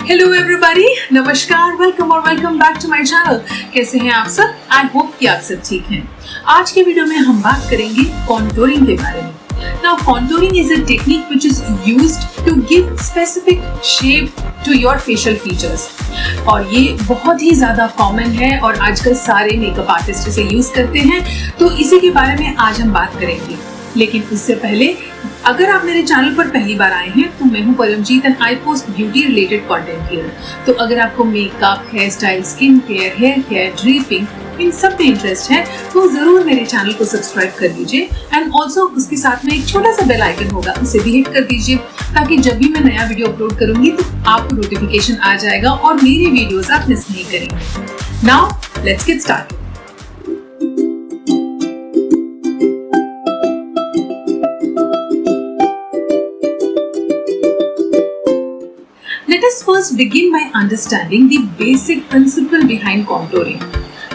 Hello everybody, नमस्कार, welcome back to my channel. कैसे हैं आप सब? आई होप कि आप सब ठीक हैं। आज के वीडियो में हम बात करेंगे कॉन्टूरिंग के बारे में। Now contouring is a technique which is used to give specific shape to your facial features. और ये बहुत ही ज्यादा कॉमन है और आजकल सारे मेकअप आर्टिस्ट इसे यूज करते हैं, तो इसी के बारे में आज हम बात करेंगे। लेकिन उससे पहले अगर आप मेरे चैनल पर पहली बार आए हैं तो मैं हूं Paramjeet and I post beauty related content here. तो अगर आपको makeup, hair style, skin care, hair care, draping, इन सब में इंटरेस्ट है तो जरूर मेरे चैनल को सब्सक्राइब कर लीजिए एंड ऑल्सो उसके साथ में एक छोटा सा बेल आइकन होगा, उसे भी हिट कर दीजिए ताकि जब भी मैं नया वीडियो अपलोड करूंगी तो आपको नोटिफिकेशन आ जाएगा और मेरी वीडियोस आप मिस नहीं करेंगे। Now let's get started. Let us first begin by understanding the basic principle behind contouring.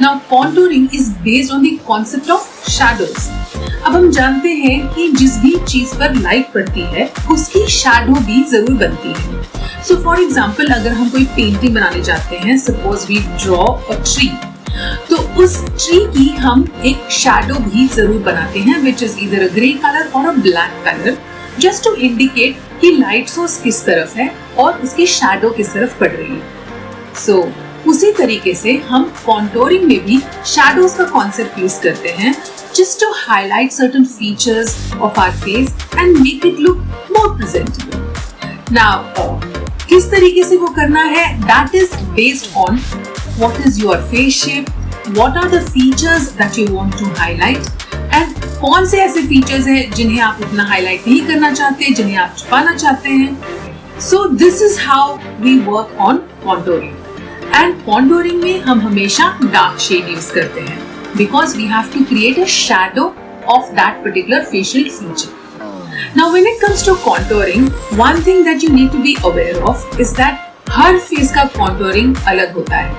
Now, contouring is based on the concept of shadows. अब हम जानते हैं कि जिस भी चीज पर लाइट पड़ती है उसकी शैडो भी जरूर बनती है। So, for example, अगर हम कोई पेंटिंग बनाने जाते हैं, suppose we draw a tree, तो उस ट्री की हम एक शैडो भी जरूर बनाते हैं, which is either a grey color or a black color, just to indicate कि लाइट सोर्स किस तरफ है और उसकी शैडो किस तरफ पड़ रही है। सो उसी तरीके से हम कॉन्टूरिंग में भी शैडोज का कॉन्सेप्ट यूज करते हैं just to highlight certain features of our face and make it look more presentable. Now, किस तरीके से वो करना है? That is based on what is your face shape, what are the features that you want to highlight, and कौन से ऐसे features हैं जिन्हें आप उतना हाईलाइट नहीं करना चाहते, जिन्हें आप छुपाना चाहते हैं। So this is how we work on contouring. And contouring में हम हमेशा डार्क शेड यूज करते हैं because we have to create a shadow of that particular facial feature. Now when it comes to contouring, one thing that you need to be aware of is that हर face का contouring अलग होता है।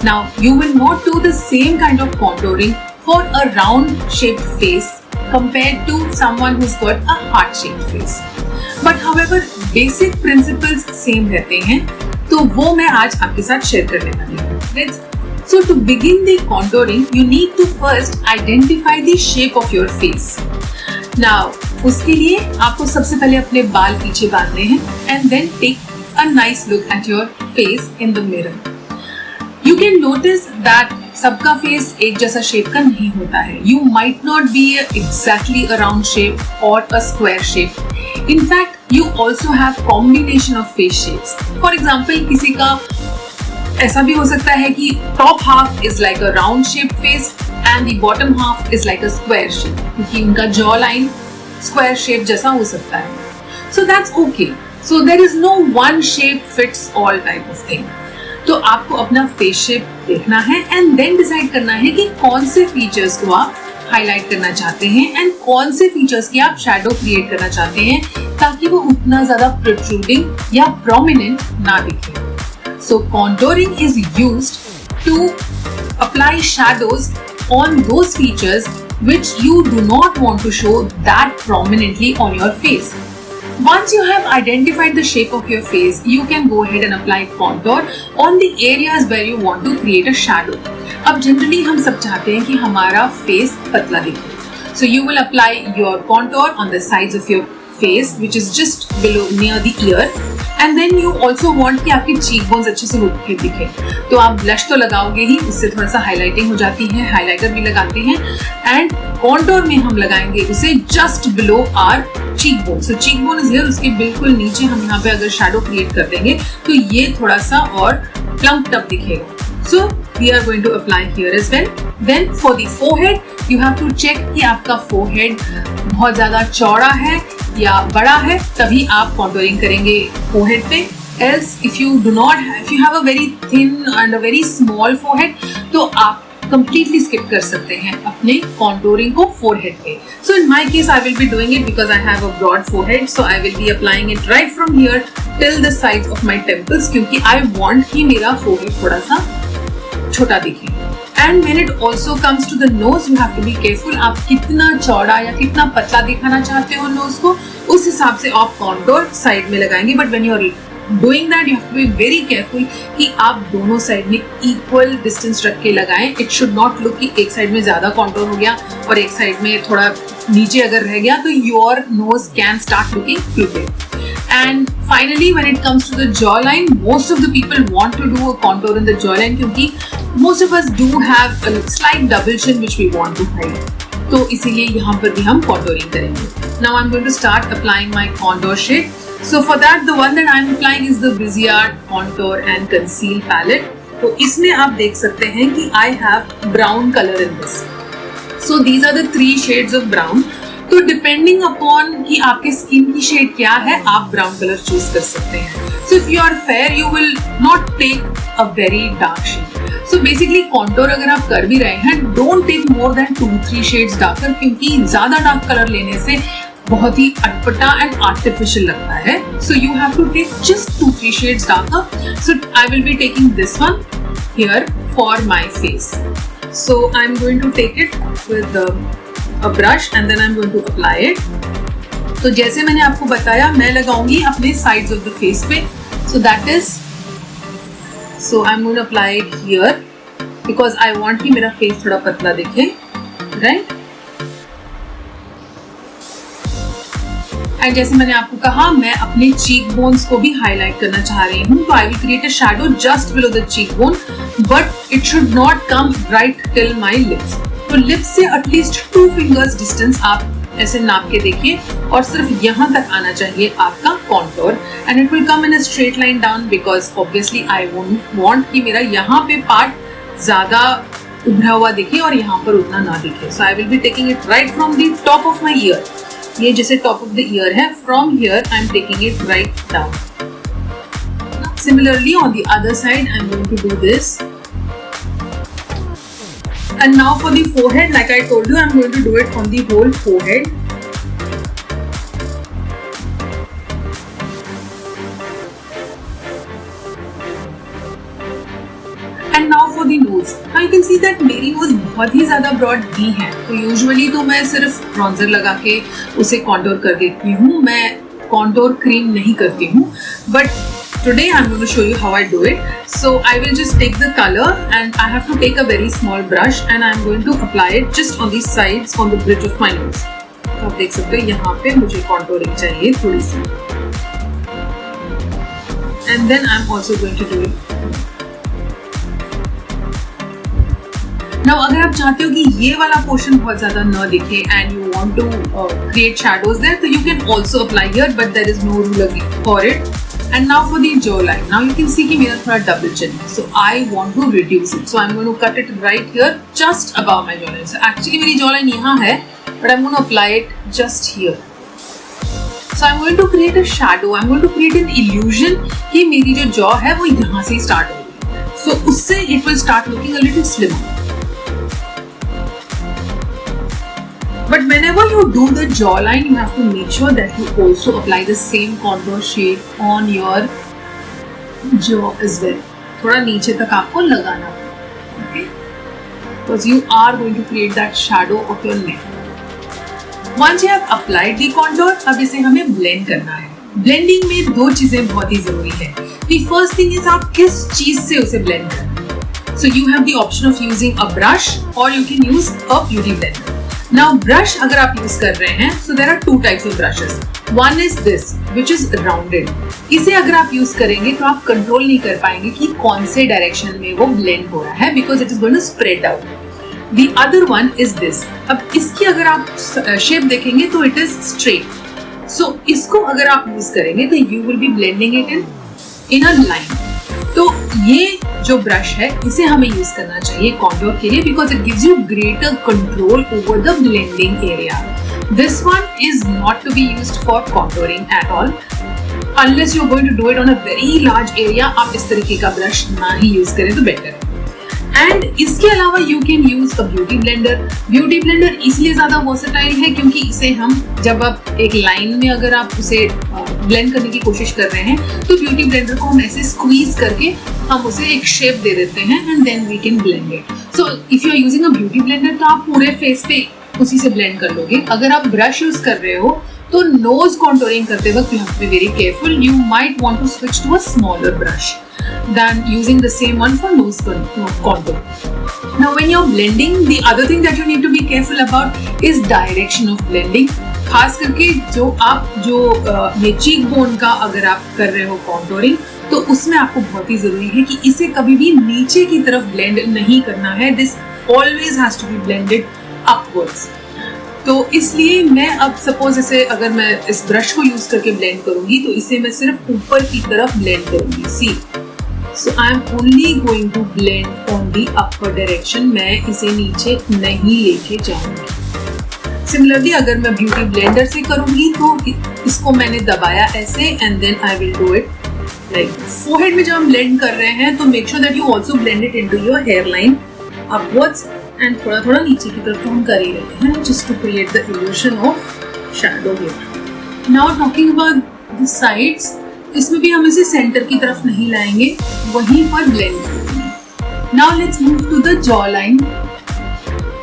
Now you will not do the same kind of contouring for a round shaped face compared to someone who's got a heart shaped face. But however, basic principles same रहते हैं, तो वो मैं आज आपके साथ शेयर करने वाली हूँ। So to begin the contouring, you need to first identify the shape of your face. Now, उसके लिए आपको सबसे पहले अपने बाल पीछे बांधने हैं and then take a nice look at your face in the mirror. You can notice that सबका फेस एक जैसा शेप का नहीं होता है। You might not be exactly a round shape or a square shape. In fact, you also have combination of face shapes. For example, किसी का ऐसा भी हो सकता है कि top half is like a round shaped face and the bottom half is like a square shape, क्योंकि उनका jaw line square shape जैसा हो सकता है। So that's okay. So there is no one shape fits all type of thing. तो आपको अपना face shape देखना है एंड देन डिसाइड करना है कि कौन से फीचर्स को आप हाईलाइट करना चाहते हैं एंड कौन से फीचर्स की आप शैडो क्रिएट करना चाहते हैं ताकि वो उतना ज्यादा प्रोट्रूडिंग या प्रोमिनेंट ना दिखे। So contouring is used to apply shadows on those features which you do not want to show that prominently on your face. Once you have identified the shape of your face, you can go ahead and apply contour on the areas where you want to create a shadow. अब generally हम सब चाहते हैं कि हमारा face पतला दिखे. So you will apply your contour on the sides of your face, which is just below near the ear, and then you also want कि आपकी cheekbones अच्छे से उठ के दिखे. तो आप blush तो लगाओगे ही, उससे थोड़ा सा highlighting हो जाती है, highlighter भी लगाते हैं, and contour में हम लगाएंगे उसे just below our cheekbone. So cheekbone is here, उसके बिल्कुल नीचे हम यहाँ पे अगर shadow create कर देंगे तो ये थोड़ा सा और plumped up दिखेगा. So we are going to apply here as well. Then for the forehead, you have to check कि आपका forehead बहुत ज़्यादा चौड़ा है या बड़ा है, तभी आप contouring करेंगे forehead पे. Else if you have a very thin and a very small forehead, तो आप completely skip कर सकते हैं अपने contouring को forehead पे. So in my case, I will be doing it because I have a broad forehead, so I will be applying it right from here till the sides of my temples, क्योंकि I want कि मेरा forehead थोड़ा सा छोटा दिखे. And when it also comes to the nose, you have to be careful. आप कितना चौड़ा या कितना पतला दिखाना चाहते हो nose को, उस हिसाब से आप contour side में लगाएंगे. But when you are doing that you have to be very careful कि आप दोनों साइड में इक्वल डिस्टेंस रख के लगाएं. इट शुड नॉट लुक कि एक साइड में ज्यादा कॉन्टोर हो गया और एक साइड में थोड़ा नीचे अगर रह गया तो your nose can start looking crooked. And finally, when it comes to the jawline, most of the people want to do a contour in the jawline क्योंकि most of us do have a slight double chin which we want to hide. तो इसीलिए यहाँ पर भी हम contouring करेंगे. Now I'm going to start applying my contour shade. So for that, the one that I'm applying is the Viseart Contour and Conceal palette. तो इसमें आप देख सकते हैं कि I have brown color in this. So these are the 3 shades of brown. तो depending upon कि आपके स्किन की शेड क्या है आप ब्राउन कलर चूज कर सकते हैं. So if you are fair you will not take a very dark shade. So basically contour अगर आप कर भी रहे हैं don't take more than 2-3 shades darker क्योंकि ज्यादा डार्क कलर लेने से बहुत ही अटपटा एंड आर्टिफिशियल लगता है. So you have to take just 2-3 shades darker. So I will be taking this one here for my face. So I am going to take it with a brush and then I'm going to apply it. तो जैसे मैंने आपको बताया मैं लगाऊंगी अपने sides of the face पे. So that is, so I'm going to apply it here because I want कि मेरा face थोड़ा पतला दिखे, right? And जैसे मैंने आपको कहा मैं अपने cheek bones को भी highlight करना चाह रही हूँ तो I will create a shadow just below the cheekbone but it should not come right till my lips. तो लिप्स से एटलीस्ट 2 fingers डिस्टेंस आप ऐसे नाप के देखिए और सिर्फ यहाँ तक आना चाहिए आपका contour and it will come in a straight line down because obviously I won't want कि मेरा यहाँ पे पार्ट ज्यादा उभरा हुआ दिखे और यहाँ पर उतना ना दिखे. So I will be taking it right from the top of my ear. ये जैसे टॉप ऑफ द ईयर है from here I am taking it right down. Similarly on the other side I am going to do this. And now for the forehead, like I told you, I'm going to do it on the whole forehead. And now for the nose. Now you can see that मेरी nose बहुत ही ज़्यादा broad नहीं है. तो usually तो मैं सिर्फ bronzer लगा के उसे contour कर देती हूँ. मैं contour cream नहीं करती हूँ. But today I'm going to show you how I do it. So I will just take the color and I have to take a very small brush and I'm going to apply it just on the sides on the bridge of my nose. तो आप देख सकते हो यहाँ पे मुझे contouring चाहिए थोड़ी सी. And then I'm also going to do it. Now अगर आप चाहते हो कि ये वाला पोर्शन बहुत ज़्यादा न दिखे and you want to create shadows there, तो you can also apply here, but there is no rule for it. And now for the jawline. Now you can see कि मेरा थोड़ा double chin है. So I want to reduce it. So I'm going to cut it right here, just above my jawline. So actually मेरी jawline यहाँ है, but I'm going to apply it just here. So I'm going to create a shadow. I'm going to create an illusion कि मेरी जो jaw है वो यहाँ से start होगी. So उससे it will start looking a little slimmer. But whenever you do the jawline, you have to make sure that you also apply the same contour shade on your jaw as well. थोड़ा नीचे तक आपको लगाना पड़ेगा, okay? Because you are going to create that shadow of your neck. Once you have applied the contour, अब इसे हमें blend करना है. Blending में 2 चीजें बहुत ही जरूरी है. The first thing is आप किस चीज से उसे blend करें. So you have the option of using a brush or you can use a beauty blender. Now brush अगर आप यूज कर रहे हैं, so there are 2 types of brushes. One is this, which is rounded. इसे अगर आप use करेंगे तो आप कंट्रोल नहीं कर पाएंगे कि कौन से डायरेक्शन में वो ब्लेंड हो रहा है because it is going to spread out. The other one is this. अब इसकी अगर आप शेप देखेंगे तो it is straight. So इसको अगर आप यूज करेंगे तो you will be blending it in a line. तो ये जो ब्रश है इसे हमें यूज करना चाहिए कॉन्टोर के लिए because it gives you greater control over the blending area. This one is not to be used for contouring at all unless you are going to do it on a very large area. आप इस तरीके का brush ना ही use करें तो better है. And इसके अलावा you can use a beauty blender. Beauty blender इसलिए ज्यादा वर्सेटाइल है क्योंकि इसे हम जब आप एक लाइन में अगर आप उसे ब्लेंड करने की कोशिश कर रहे हैं तो ब्यूटी ब्लेंडर को हम ऐसे स्क्वीज करके हम उसे एक शेप दे देते हैं and then we can blend it. So if you are using a beauty blender तो आप पूरे फेस पे उसी से ब्लेंड कर लोगे. अगर आप ब्रश यूज कर रहे हो तो नोज कॉन्टोरिंग करते वक्त you have to be very careful. You might want to switch to a smaller brush than using the same one for nose contour. Now when you're blending, the other thing that you need to be careful about is direction of blending. खास करके जो ये cheek bone का अगर आप कर रहे हो कॉन्टोरिंग, तो उसमें आपको बहुत ही जरूरी है कि इसे कभी भी नीचे की तरफ ब्लेंड नहीं करना है. This always has to be blended upwards. तो इसलिए मैं अब सपोज इसे अगर मैं इस ब्रश को यूज करके ब्लेंड करूंगी तो इसे मैं सिर्फ ऊपर की तरफ ब्लेंड करूंगी. See, so I am only going to blend on the upper direction. मैं इसे नीचे नहीं लेके जाऊंगी. सिमिलरली अगर मैं ब्यूटी ब्लेंडर से करूंगी तो इसको मैंने दबाया ऐसे and then I will do it like this. Forehead में जब हम ब्लेंड कर रहे हैं तो make sure that you also blend it into your hairline upwards and थोड़ा थोड़ा नीचे की तरफ हम कर ही रहे हैं just to create the illusion of shadow here. Now talking about the sides, इसमें भी हम इसे सेंटर की तरफ नहीं लाएंगे, वहीं पर ब्लेंड करेंगे. Now let's move to the jaw line.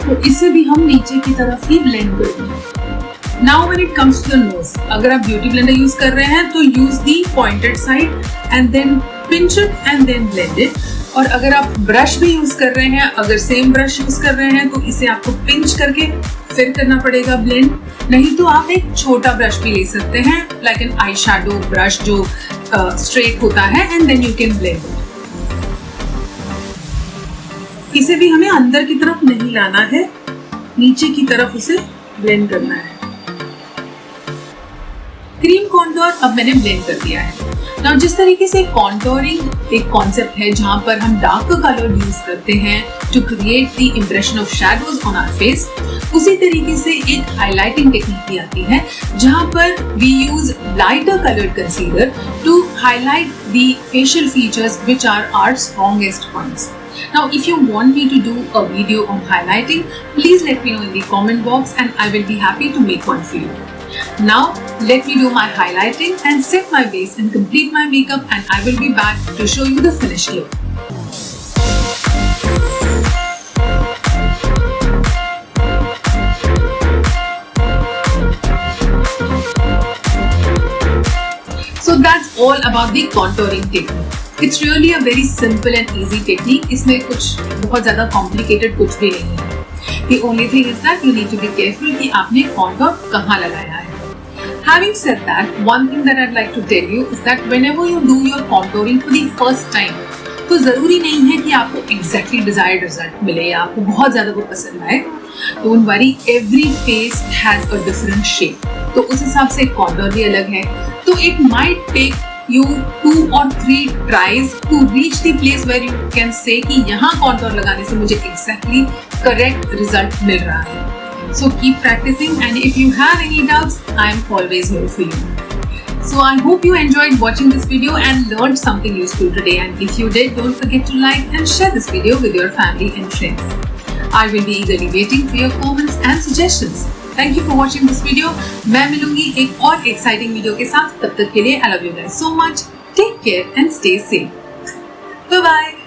तो इसे भी हम नीचे की तरफ ही ब्लेंड करेंगे. Now when it comes to the nose, अगर आप ब्यूटी ब्लेंडर यूज कर रहे हैं तो use the pointed side and then pinch it and then blend it. और अगर आप ब्रश भी यूज कर रहे हैं, अगर सेम ब्रश यूज कर रहे हैं तो इसे आपको पिंच करके फिर करना पड़ेगा ब्लेंड. नहीं तो आप एक छोटा ब्रश भी ले सकते हैं like an eye shadow brush जो स्ट्रेट होता है and then you can blend. इसे भी हमें अंदर की तरफ नहीं लाना है, नीचे की तरफ उसे ब्लेंड करना है. क्रीम कॉन्टोर अब मैंने ब्लेंड कर दिया है. नाउ जिस तरीके से कॉन्टोरिंग एक कॉन्सेप्ट है जहां पर हम डार्क कलर यूज करते हैं to create the impression of shadows on our face, उसी तरीके से एक हाइलाइटिंग टेक्निक भी आती है जहां पर we use lighter coloured concealer to highlight the facial features which are our strongest points. Now, if you want me to do a video on highlighting, please let me know in the comment box and I will be happy to make one for you. Now, let me do my highlighting and set my base and complete my makeup, and I will be back to show you the finished look. So that's all about the contouring technique. It's really a very simple and easy technique. इसमें कुछ बहुत ज़्यादा complicated कुछ भी नहीं है. The only thing is that you need to be careful कि आपने contour कहाँ लगाया है. Having said that, one thing that I'd like to tell you is that whenever you do your contouring for the first time, तो ज़रूरी नहीं है कि आपको exactly desired result मिले या आपको बहुत ज़्यादा वो पसंद आए. Don't worry, every face has a different shape. तो उस हिसाब से contour भी अलग है. तो it might take you 2 or 3 tries to reach the place where you can say कि यहाँ contour लगाने से मुझे exactly correct result मिल रहा है. So keep practicing, and if you have any doubts, I am always here for you. So I hope you enjoyed watching this video and learned something useful today. And if you did, don't forget to like and share this video with your family and friends. I will be eagerly waiting for your comments and suggestions. Thank you for watching this video. मैं मिलूंगी एक और exciting video के साथ. तब तक के लिए I love you guys so much. Take care and stay safe. Bye bye.